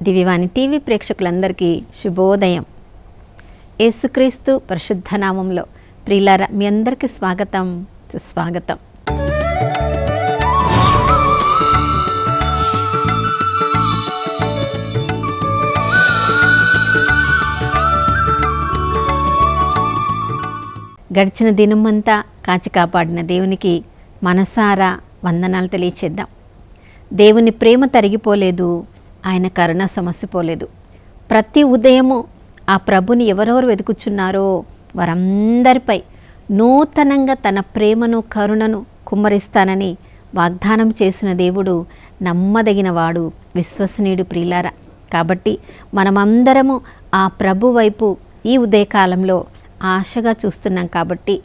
దివ్యవాణి TV ప్రేక్షకులందరికీ శుభోదయం. యేసుక్రీస్తు పరిశుద్ధ నామంలో ప్రియులారా, మీ అందరికీ స్వాగతం, సుస్వాగతం. గడిచిన దినమంతా కాచి కాపాడిన దేవునికి మనసారా వందనాలు తెలియచేద్దాం. దేవుని ప్రేమ తరిగిపోలేదు, ఆయన కరుణ సమసిపోలేదు. ప్రతి ఉదయము ఆ ప్రభుని ఎవరెవరు వెతుకుచున్నారో వారందరిపై నూతనంగా తన ప్రేమను కరుణను కుమ్మరిస్తానని వాగ్దానం చేసిన దేవుడు నమ్మదగినవాడు, విశ్వసనీయుడు ప్రియులారా. కాబట్టి మనమందరము ఆ ప్రభు వైపు ఈ ఉదయకాలంలో ఆశగా చూస్తున్నాం. కాబట్టి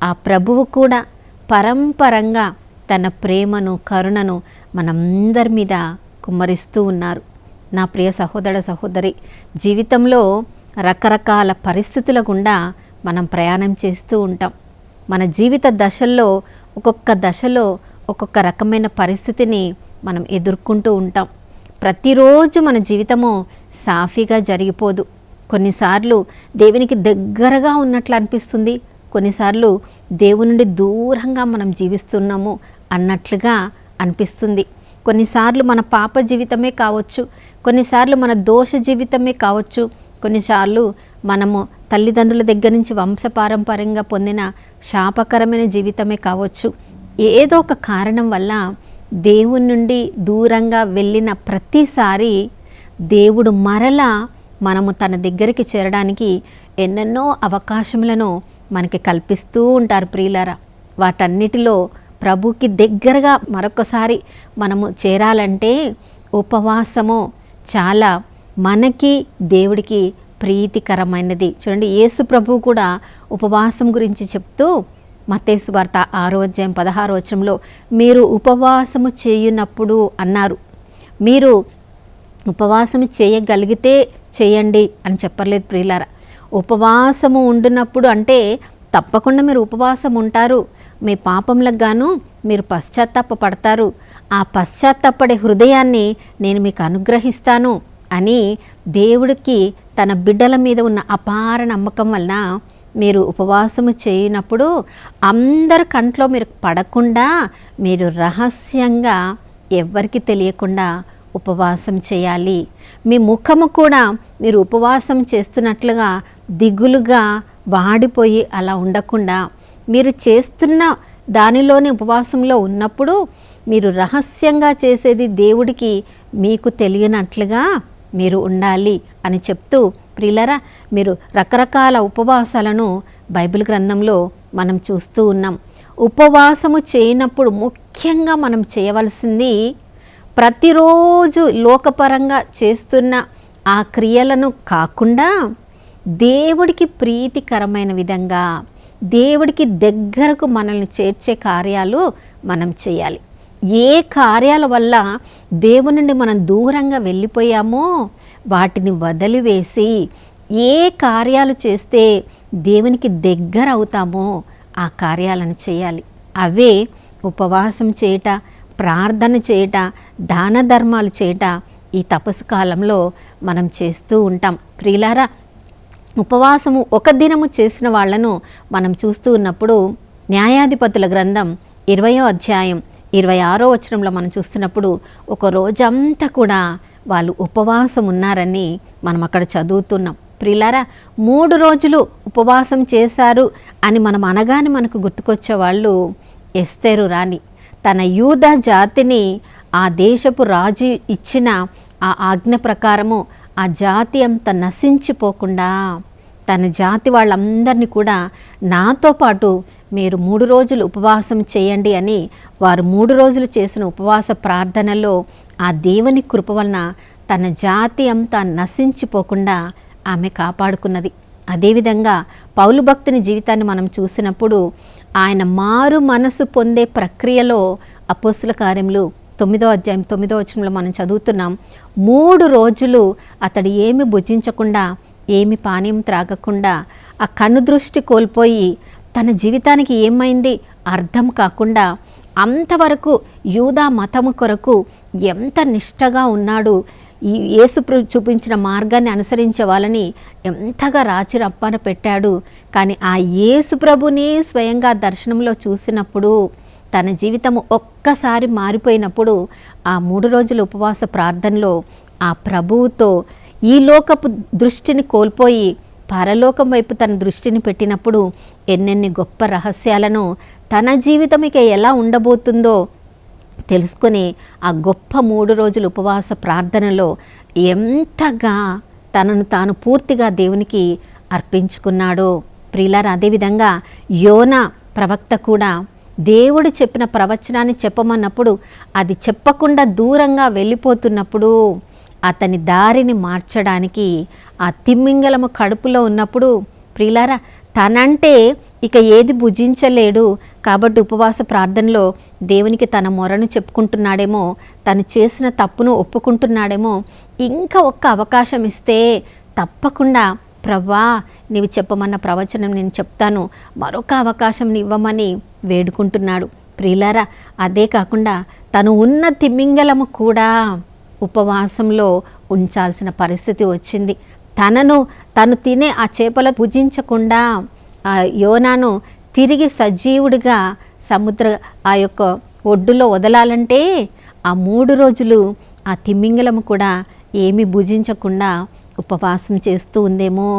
ఆ ప్రభువు కూడా పరంపరంగా తన ప్రేమను కరుణను మనందరి మీద కుమ్మరిస్తూ ఉన్నారు. నా ప్రియ సహోదర సహోదరి, జీవితంలో రకరకాల పరిస్థితుల గుండా మనం ప్రయాణం చేస్తూ ఉంటాం. మన జీవిత దశల్లో ఒక్కొక్క దశలో ఒక్కొక్క రకమైన పరిస్థితిని మనం ఎదుర్కొంటూ ఉంటాం. ప్రతిరోజు మన జీవితము సాఫీగా జరిగిపోదు. కొన్నిసార్లు దేవునికి దగ్గరగా ఉన్నట్లు అనిపిస్తుంది, కొన్నిసార్లు దేవుని నుండి దూరంగా మనం జీవిస్తున్నాము అన్నట్లుగా అనిపిస్తుంది. కొన్నిసార్లు మన పాప జీవితమే కావచ్చు, కొన్నిసార్లు మన దోష జీవితమే కావచ్చు, కొన్నిసార్లు మనము తల్లిదండ్రుల దగ్గర నుంచి వంశపారంపర్యంగా పొందిన శాపకరమైన జీవితమే కావచ్చు. ఏదో ఒక కారణం వల్ల దేవుని నుండి దూరంగా వెళ్ళిన ప్రతిసారి దేవుడు మరలా మనము తన దగ్గరికి చేరడానికి ఎన్నెన్నో అవకాశములను మనకి కల్పిస్తూ ఉంటారు ప్రియులారా. వాటన్నిటిలో ప్రభుకి దగ్గరగా మరొకసారి మనము చేరాలంటే ఉపవాసము చాలా మనకి దేవుడికి ప్రీతికరమైనది. చూడండి, యేసు ప్రభు కూడా ఉపవాసం గురించి చెప్తూ మత్తయి సువార్త 6:16 మీరు ఉపవాసము చేయునప్పుడు అన్నారు. మీరు ఉపవాసము చేయగలిగితే చేయండి అని చెప్పలేదు ప్రియులారా. ఉపవాసము ఉండునప్పుడు అంటే తప్పకుండా మీరు ఉపవాసం ఉంటారు, మీ పాపములకు గాను మీరు పశ్చాత్తాపడతారు, ఆ పశ్చాత్తాపడే హృదయాన్ని నేను మీకు అనుగ్రహిస్తాను అని దేవుడికి తన బిడ్డల మీద ఉన్న అపార నమ్మకం వలన మీరు ఉపవాసము చేయనప్పుడు అందరి కంట్లో మీరు పడకుండా మీరు రహస్యంగా ఎవ్వరికి తెలియకుండా ఉపవాసం చేయాలి. మీ ముఖము కూడా మీరు ఉపవాసం చేస్తున్నట్లుగా దిగులుగా వాడిపోయి అలా ఉండకుండా మీరు చేస్తున్న దానిలోని ఉపవాసంలో ఉన్నప్పుడు మీరు రహస్యంగా చేసేది దేవుడికి మీకు తెలియనట్లుగా మీరు ఉండాలి అని చెప్తూ ప్రియులారా, మీరు రకరకాల ఉపవాసాలను బైబిల్ గ్రంథంలో మనం చూస్తూ ఉన్నాం. ఉపవాసము చేయనప్పుడు ముఖ్యంగా మనం చేయవలసింది ప్రతిరోజు లోకపరంగా చేస్తున్న ఆ క్రియలను కాకుండా దేవుడికి ప్రీతికరమైన విధంగా దేవుడికి దగ్గరకు మనల్ని చేర్చే కార్యాలు మనం చేయాలి. ఏ కార్యాల వల్ల దేవుని నుండి మనం దూరంగా వెళ్ళిపోయామో వాటిని వదిలివేసి ఏ కార్యాలు చేస్తే దేవునికి దగ్గర అవుతామో ఆ కార్యాలను చేయాలి. అవే ఉపవాసం చేయట, ప్రార్థన చేయట, దాన ధర్మాలు చేయట ఈ తపస్సు కాలంలో మనం చేస్తూ ఉంటాం ప్రియులారా. ఉపవాసము ఒక దినము చేసిన వాళ్లను మనం చూస్తూ ఉన్నప్పుడు న్యాయాధిపతుల గ్రంథం 20వ అధ్యాయం 26వ మనం చూస్తున్నప్పుడు ఒక రోజంతా కూడా వాళ్ళు ఉపవాసం ఉన్నారని మనం అక్కడ చదువుతున్నాం ప్రియులారా. 3 రోజులు ఉపవాసం చేశారు అని మనం అనగానే మనకు గుర్తుకొచ్చే వాళ్ళు ఎస్తేరు రాణి. తన యూదా జాతిని ఆ దేశపు రాజు ఇచ్చిన ఆ ఆజ్ఞ ప్రకారము ఆ జాతి అంత నశించిపోకుండా తన జాతి వాళ్ళందరినీ కూడా నాతో పాటు మీరు 3 రోజులు ఉపవాసం చేయండి అని వారు 3 రోజులు చేసిన ఉపవాస ప్రార్థనలో ఆ దేవుని కృప వలన తన జాతి అంతా నశించిపోకుండా ఆమె కాపాడుకున్నది. అదేవిధంగా పౌలు భక్తుని జీవితాన్ని మనం చూసినప్పుడు ఆయన మారు మనసు పొందే ప్రక్రియలో అపోస్తుల కార్యములు 9వ అధ్యాయం 9వ మనం చదువుతున్నాం. 3 రోజులు అతడు ఏమి భుజించకుండా ఏమి పానీయం త్రాగకుండా ఆ కనుదృష్టి కోల్పోయి తన జీవితానికి ఏమైంది అర్థం కాకుండా అంతవరకు యూదా మతము కొరకు ఎంత నిష్టగా ఉన్నాడు, ఈ యేసు చూపించిన మార్గాన్ని అనుసరించే వాళ్ళని ఎంతగా రాచి రప్పన పెట్టాడు. కానీ ఆ యేసు ప్రభుని స్వయంగా దర్శనంలో చూసినప్పుడు తన జీవితము ఒక్కసారి మారిపోయినప్పుడు ఆ 3 రోజుల ఉపవాస ప్రార్థనలో ఆ ప్రభువుతో ఈ లోకపు దృష్టిని కోల్పోయి పరలోకం వైపు తన దృష్టిని పెట్టినప్పుడు ఎన్నెన్ని గొప్ప రహస్యాలను తన జీవితం ఇక ఎలా ఉండబోతుందో తెలుసుకొని ఆ గొప్ప 3 రోజుల ఉపవాస ప్రార్థనలో ఎంతగా తనను తాను పూర్తిగా దేవునికి అర్పించుకున్నాడో. ప్రియులారా, అదేవిధంగా యోనా ప్రవక్త కూడా దేవుడు చెప్పిన ప్రవచనాన్ని చెప్పమన్నప్పుడు అది చెప్పకుండా దూరంగా వెళ్ళిపోతున్నప్పుడు అతని దారిని మార్చడానికి ఆ తిమ్మింగలము కడుపులో ఉన్నప్పుడు ప్రియులారా, తనంటే ఇక ఏది భుజించలేడు కాబట్టి ఉపవాస ప్రార్థనలో దేవునికి తన మొరను చెప్పుకుంటున్నాడేమో, తను చేసిన తప్పును ఒప్పుకుంటున్నాడేమో. ఇంకా ఒక్క అవకాశం ఇస్తే తప్పకుండా ప్రవ్వా నీవు చెప్పమన్న ప్రవచనం నేను చెప్తాను, మరొక అవకాశం ఇవ్వమని వేడుకుంటున్నాడు. ప్రియులారా, అదే కాకుండా తను ఉన్న తిమ్మింగలము కూడా ఉపవాసంలో ఉంచాల్సిన పరిస్థితి వచ్చింది. తను తినే ఆ చేపలు భుజించకుండా ఆ యోనాను తిరిగి సజీవుడిగా సముద్ర ఆ యొక్క ఒడ్డులో వదలాలంటే ఆ 3 రోజులు ఆ తిమ్మింగలము కూడా ఏమీ భుజించకుండా ఉపవాసం చేస్తూ ఉందేమో.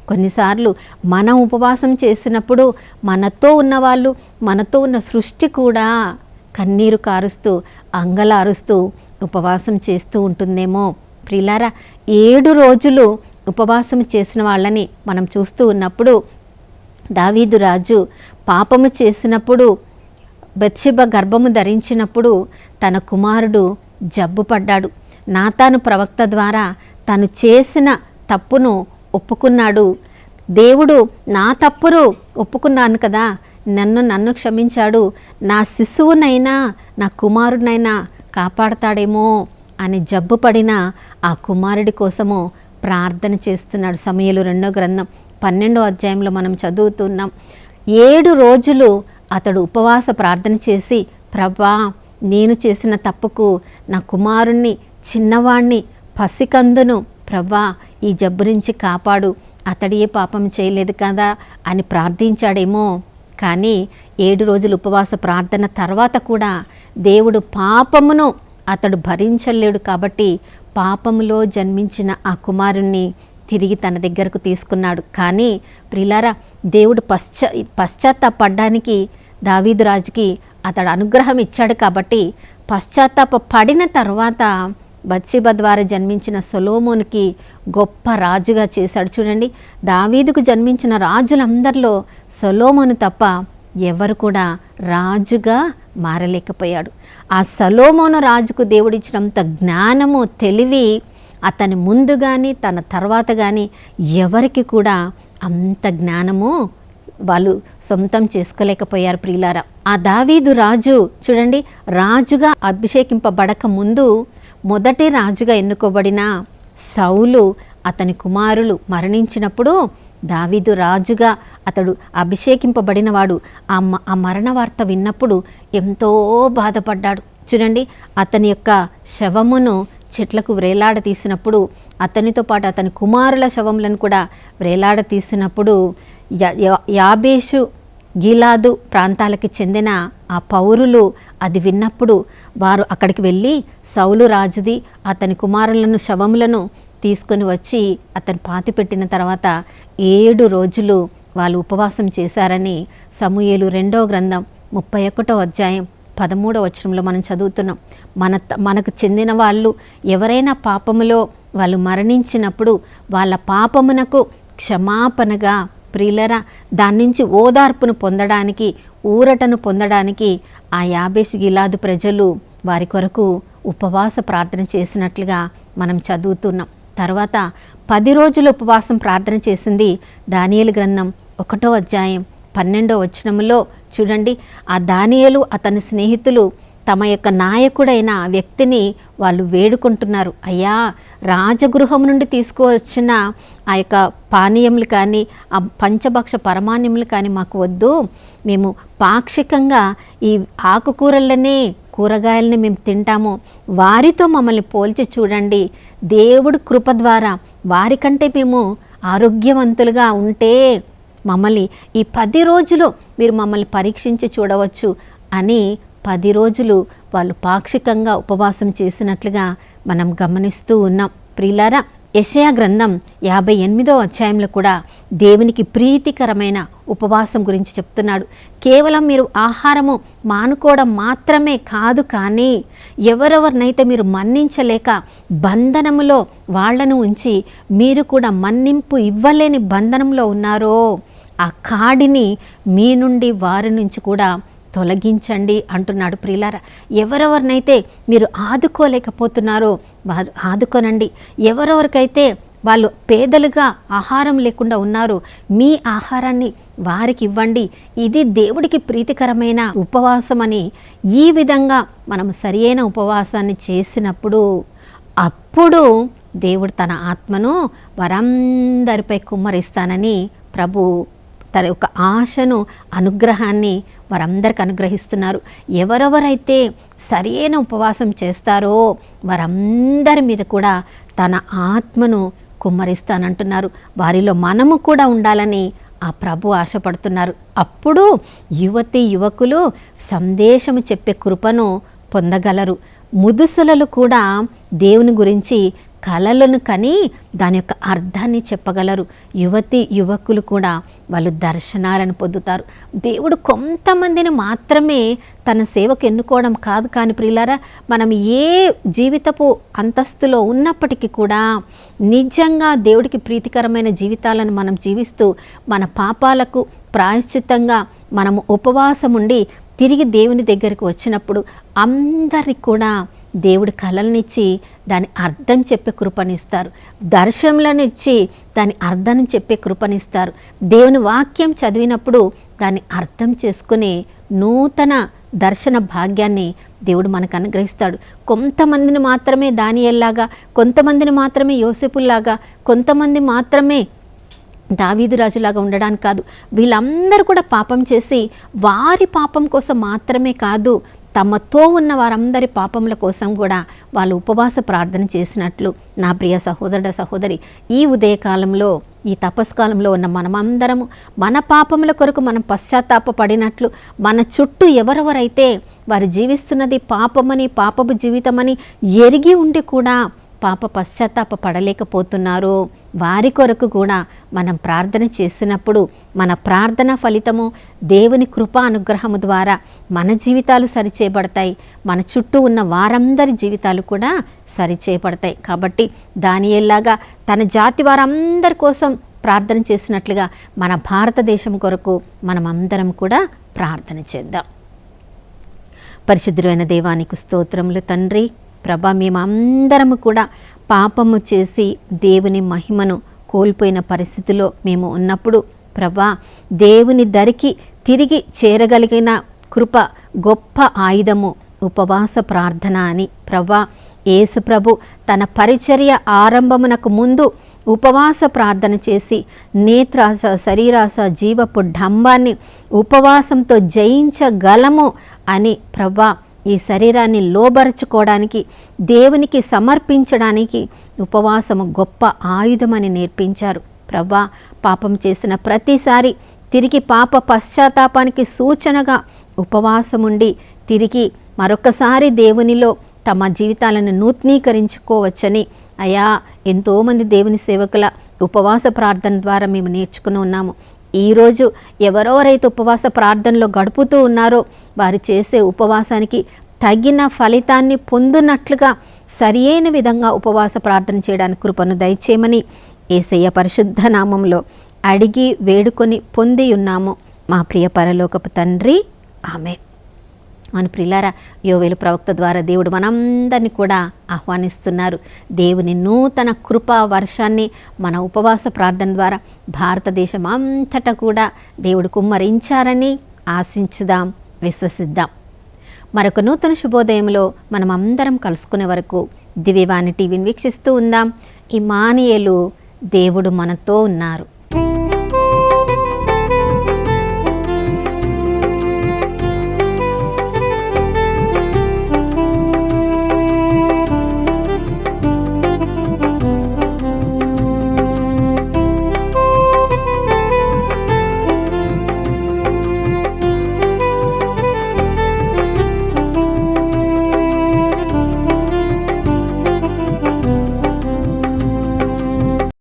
కొన్నిసార్లు మనం ఉపవాసం చేసినప్పుడు మనతో ఉన్నవాళ్ళు, మనతో ఉన్న సృష్టి కూడా కన్నీరు కారుస్తూ అంగలారుస్తూ ఉపవాసం చేస్తూ ఉంటుందేమో. ప్రియులారా, 7 రోజులు ఉపవాసం చేసిన వాళ్ళని మనం చూస్తూ ఉన్నప్పుడు దావీదు రాజు పాపము చేసినప్పుడు బెత్షెబ గర్భము ధరించినప్పుడు తన కుమారుడు జబ్బు పడ్డాడు. నాతాను ప్రవక్త ద్వారా తను చేసిన తప్పును ఒప్పుకున్నాడు. దేవుడు నా తప్పును ఒప్పుకున్నాను కదా, నన్ను క్షమించాడు, నా శిశువునైనా నా కుమారుడినైనా కాపాడతాడేమో అని జబ్బు పడిన ఆ కుమారుడి కోసము ప్రార్థన చేస్తున్నాడు. సమూయేలు 2వ గ్రంథం 12వ అధ్యాయంలో మనం చదువుతున్నాం. 7 రోజులు అతడు ఉపవాస ప్రార్థన చేసి, ప్రభా నేను చేసిన తప్పుకు నా కుమారుణ్ణి, చిన్నవాణ్ణి, పసికందును ప్రభా ఈ జబ్బు నుంచి కాపాడు, అతడు ఏ పాపం చేయలేదు కదా అని ప్రార్థించాడేమో. కానీ 7 రోజులు ఉపవాస ప్రార్థన తర్వాత కూడా దేవుడు పాపమును అతడు భరించలేడు కాబట్టి పాపములో జన్మించిన ఆ కుమారుణ్ణి తిరిగి తన దగ్గరకు తీసుకున్నాడు. కానీ ప్రియులారా, దేవుడు పశ్చాత్తాపడ్డానికి దావీదు రాజుకి అతడు అనుగ్రహం ఇచ్చాడు కాబట్టి పశ్చాత్తాప పడిన తర్వాత బత్షెబ ద్వారా జన్మించిన సొలొమోనుకి గొప్ప రాజుగా చేశాడు. చూడండి, దావీదుకు జన్మించిన రాజులందరిలో సొలొమోను తప్ప ఎవరు కూడా రాజుగా మారలేకపోయాడు. ఆ సొలొమోను రాజుకు దేవుడిచ్చినంత జ్ఞానము, తెలివి అతని ముందు కానీ తన తర్వాత కానీ ఎవరికి కూడా అంత జ్ఞానము వాళ్ళు సొంతం చేసుకోలేకపోయారు. ప్రియులారా, ఆ దావీదు రాజు చూడండి, రాజుగా అభిషేకింపబడక ముందు మొదటి రాజుగా ఎన్నుకోబడిన సౌలు అతని కుమారులు మరణించినప్పుడు దావీదు రాజుగా అతడు అభిషేకింపబడినవాడు. ఆ మరణ వార్త విన్నప్పుడు ఎంతో బాధపడ్డాడు. చూడండి, అతని యొక్క శవమును చెట్లకు వ్రేలాడ తీసినప్పుడు, అతనితో పాటు అతని కుమారుల శవములను కూడా వ్రేలాడ తీసినప్పుడు యాబేషు గిలాదు ప్రాంతాలకి చెందిన ఆ పౌరులు అది విన్నప్పుడు వారు అక్కడికి వెళ్ళి సౌలు రాజుది అతని కుమారులను శవములను తీసుకొని వచ్చి అతను పాతిపెట్టిన తర్వాత 7 రోజులు వాళ్ళు ఉపవాసం చేశారని సమూయేలు 2వ గ్రంథం 31వ అధ్యాయం 13వ వచనంలో మనం చదువుతున్నాం. మనకు చెందిన వాళ్ళు ఎవరైనా పాపములో వాళ్ళు మరణించినప్పుడు వాళ్ళ పాపమునకు క్షమాపణగా ప్రియులరా దాని నుంచి ఓదార్పును పొందడానికి, ఊరటను పొందడానికి ఆ యాబేషు గిలాదు ప్రజలు వారి కొరకు ఉపవాస ప్రార్థన చేసినట్లుగా మనం చదువుతున్నాం. తర్వాత 10 రోజులు ఉపవాసం ప్రార్థన చేసింది దానియేలు గ్రంథం 1వ అధ్యాయం 12వ వచనంలో చూడండి. ఆ దానియేలు అతని స్నేహితులు తమ యొక్క నాయకుడైన ఆ వ్యక్తిని వాళ్ళు వేడుకుంటున్నారు. అయ్యా, రాజగృహం నుండి తీసుకువచ్చిన ఆ యొక్క పానీయములు కానీ ఆ పంచభక్ష పరమాన్యములు కానీ మాకు వద్దు, మేము పాక్షికంగా ఈ ఆకుకూరలనే కూరగాయలని మేము తింటాము, వారితో మమ్మల్ని పోల్చి చూడండి, దేవుడి కృప ద్వారా వారికంటే మేము ఆరోగ్యవంతులుగా ఉంటే మమ్మల్ని ఈ 10 రోజులు మీరు మమ్మల్ని పరీక్షించి చూడవచ్చు అని 10 రోజులు వాళ్ళు పాక్షికంగా ఉపవాసం చేసినట్లుగా మనం గమనిస్తూ ఉన్నాం. ప్రియులారా, యెషయా గ్రంథం 58వ అధ్యాయంలో కూడా దేవునికి ప్రీతికరమైన ఉపవాసం గురించి చెప్తున్నాడు. కేవలం మీరు ఆహారము మానుకోవడం మాత్రమే కాదు, కానీ ఎవరెవరినైతే మీరు మన్నించలేక బంధనములో వాళ్లను ఉంచి మీరు కూడా మన్నింపు ఇవ్వలేని బంధనంలో ఉన్నారో ఆ కాడిని మీ నుండి వారి నుంచి కూడా తొలగించండి అంటున్నాడు. ప్రియులారా, ఎవరెవరినైతే మీరు ఆదుకోలేకపోతున్నారో వారు ఆదుకోనండి. ఎవరెవరికైతే వాళ్ళు పేదలుగా ఆహారం లేకుండా ఉన్నారో మీ ఆహారాన్ని వారికి ఇవ్వండి. ఇది దేవుడికి ప్రీతికరమైన ఉపవాసం అని ఈ విధంగా మనం సరియైన ఉపవాసాన్ని చేసినప్పుడు అప్పుడు దేవుడు తన ఆత్మను వారందరిపై కుమ్మరిస్తానని ప్రభు తన యొక్క ఆశను, అనుగ్రహాన్ని వారందరికి అనుగ్రహిస్తున్నారు. ఎవరెవరైతే సరైన ఉపవాసం చేస్తారో వారందరి మీద కూడా తన ఆత్మను కుమ్మరిస్తానంటున్నారు. వారిలో మనము కూడా ఉండాలని ఆ ప్రభు ఆశపడుతున్నారు. అప్పుడు యువతి యువకులు సందేశము చెప్పే కృపను పొందగలరు. ముదుసలలు కూడా దేవుని గురించి కలలను కని దాని యొక్క అర్థాన్ని చెప్పగలరు. యువతి యువకులు కూడా వాళ్ళు దర్శనాలను పొందుతారు. దేవుడు కొంతమందిని మాత్రమే తన సేవకు ఎన్నుకోవడం కాదు. కానీ ప్రియులారా, మనం ఏ జీవితపు అంతస్తులో ఉన్నప్పటికీ కూడా నిజంగా దేవుడికి ప్రీతికరమైన జీవితాలను మనం జీవిస్తూ మన పాపాలకు ప్రాయశ్చిత్తంగా మనము ఉపవాసం ఉండి తిరిగి దేవుని దగ్గరికి వచ్చినప్పుడు అందరికి కూడా దేవుడు కళలనిచ్చి దాని అర్థం చెప్పే కృపనిస్తారు. దర్శనలను ఇచ్చి దాని అర్థం చెప్పే కృపనిస్తారు. దేవుని వాక్యం చదివినప్పుడు దాన్ని అర్థం చేసుకుని నూతన దర్శన భాగ్యాన్ని దేవుడు మనకు అనుగ్రహిస్తాడు. కొంతమందిని మాత్రమే దానియేల్లాగా, కొంతమందిని మాత్రమే యోసేపుల్లాగా, కొంతమంది మాత్రమే దావీదు రాజులాగా ఉండడానికి కాదు. వీళ్ళందరూ కూడా పాపం చేసి వారి పాపం కోసం మాత్రమే కాదు, తమతో ఉన్న వారందరి పాపముల కోసం కూడా వాళ్ళు ఉపవాస ప్రార్థన చేసినట్లు నా ప్రియ సహోదరుడ సహోదరి, ఈ ఉదయకాలంలో ఈ తపస్కాలంలో ఉన్న మనమందరము మన పాపముల కొరకు మనం పశ్చాత్తాపపడినట్లు మన చుట్టూ ఎవరెవరైతే వారు జీవిస్తున్నది పాపమని, పాపపు జీవితమని ఎరిగి ఉండి కూడా పాప పశ్చాత్తాప పడలేకపోతున్నారో వారి కొరకు కూడా మనం ప్రార్థన చేసినప్పుడు మన ప్రార్థన ఫలితము దేవుని కృపా అనుగ్రహము ద్వారా మన జీవితాలు సరిచేయబడతాయి, మన చుట్టూ ఉన్న వారందరి జీవితాలు కూడా సరిచేయబడతాయి. కాబట్టి దానియేల్లాగా తన జాతి వారందరి కోసం ప్రార్థన చేసినట్లుగా మన భారతదేశం కొరకు మనమందరం కూడా ప్రార్థన చేద్దాం. పరిశుద్ధుడైన దేవానికి స్తోత్రములు తండ్రి. ప్రభా, మేమందరము కూడా పాపము చేసి దేవుని మహిమను కోల్పోయిన పరిస్థితిలో మేము ఉన్నప్పుడు ప్రభా, దేవుని దరికి తిరిగి చేరగలిగిన కృప గొప్ప ఆయుధము ఉపవాస ప్రార్థన అని ప్రభా, యేసు ప్రభు తన పరిచర్య ఆరంభమునకు ముందు ఉపవాస ప్రార్థన చేసి నేత్రాస, శరీరాస, జీవపు డంబాన్ని ఉపవాసంతో జయించగలము అని ప్రభా, ఈ శరీరాన్ని లోబరుచుకోవడానికి, దేవునికి సమర్పించడానికి ఉపవాసము గొప్ప ఆయుధమని నేర్పించారు. ప్రభా, పాపం చేసిన ప్రతిసారి తిరిగి పాప పశ్చాత్తాపానికి సూచనగా ఉపవాసముండి తిరిగి మరొకసారి దేవునిలో తమ జీవితాలను నూతనీకరించుకోవచ్చని అయా ఎంతోమంది దేవుని సేవకుల ఉపవాస ప్రార్థన ద్వారా మేము నేర్చుకుని ఉన్నాము. ఈరోజు ఎవరెవరైతే ఉపవాస ప్రార్థనలో గడుపుతూ ఉన్నారో వారు చేసే ఉపవాసానికి తగిన ఫలితాన్ని పొందునట్లుగా సరియైన విధంగా ఉపవాస ప్రార్థన చేయడానికి కృపను దయచేయమని యేసయ్య పరిశుద్ధ నామంలో అడిగి వేడుకొని పొంది ఉన్నాము మా ప్రియ పరలోకపు తండ్రి, ఆమేన్. మన ప్రియులారా, యోవేలు ప్రవక్త ద్వారా దేవుడు మనందరినీ కూడా ఆహ్వానిస్తున్నారు. దేవుని నూతన కృపా వర్షాన్ని మన ఉపవాస ప్రార్థన ద్వారా భారతదేశం అంతటా కూడా దేవుడు కుమ్మరించారని ఆశించుదాం, విశ్వసిద్దాం. మరొక నూతన శుభోదయంలో మనం అందరం కలుసుకునే వరకు దివ్యవాణి టీవీని వీక్షిస్తూ ఉందాం. ఇమ్మానుయేలు, దేవుడు మనతో ఉన్నారు.